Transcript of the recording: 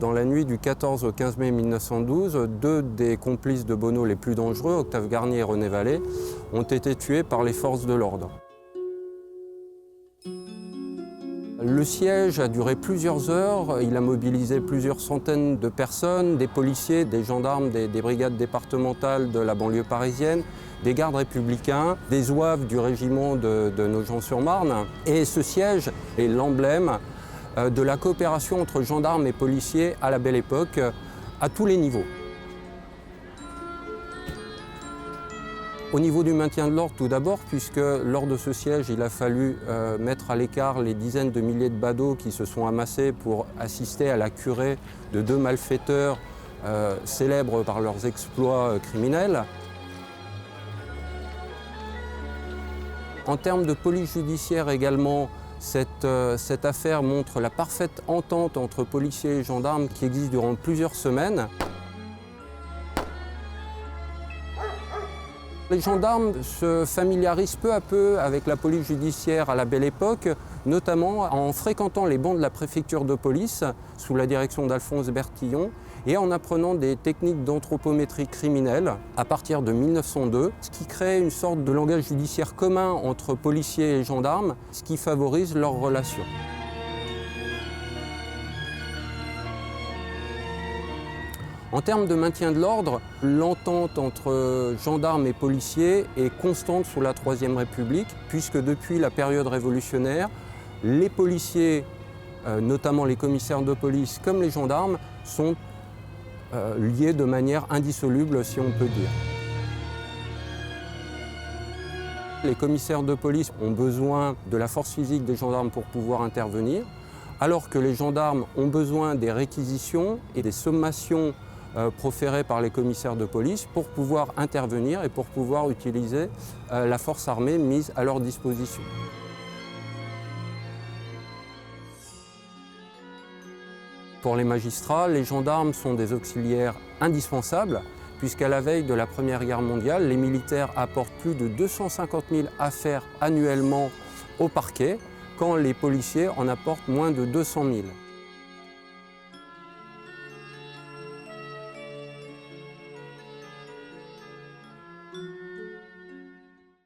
Dans la nuit du 14 au 15 mai 1912, deux des complices de Bonneau les plus dangereux, Octave Garnier et René Vallée, ont été tués par les forces de l'ordre. Le siège a duré plusieurs heures, il a mobilisé plusieurs centaines de personnes, des policiers, des gendarmes, des brigades départementales de la banlieue parisienne, des gardes républicains, des zouaves du régiment de Nogent-sur-Marne. Et ce siège est l'emblème de la coopération entre gendarmes et policiers à la Belle Époque, à tous les niveaux. Au niveau du maintien de l'ordre, tout d'abord, puisque lors de ce siège, il a fallu mettre à l'écart les dizaines de milliers de badauds qui se sont amassés pour assister à la curée de deux malfaiteurs célèbres par leurs exploits criminels. En termes de police judiciaire également, cette affaire montre la parfaite entente entre policiers et gendarmes qui existe durant plusieurs semaines. Les gendarmes se familiarisent peu à peu avec la police judiciaire à la Belle Époque, notamment en fréquentant les bancs de la préfecture de police sous la direction d'Alphonse Bertillon et en apprenant des techniques d'anthropométrie criminelle à partir de 1902, ce qui crée une sorte de langage judiciaire commun entre policiers et gendarmes, ce qui favorise leur relation. En termes de maintien de l'ordre, l'entente entre gendarmes et policiers est constante sous la Troisième République, puisque depuis la période révolutionnaire, les policiers, notamment les commissaires de police comme les gendarmes, sont liés de manière indissoluble, si on peut dire. Les commissaires de police ont besoin de la force physique des gendarmes pour pouvoir intervenir, alors que les gendarmes ont besoin des réquisitions et des sommations proférées par les commissaires de police pour pouvoir intervenir et pour pouvoir utiliser la force armée mise à leur disposition. Pour les magistrats, les gendarmes sont des auxiliaires indispensables puisqu'à la veille de la Première Guerre mondiale, les militaires apportent plus de 250 000 affaires annuellement au parquet, quand les policiers en apportent moins de 200 000.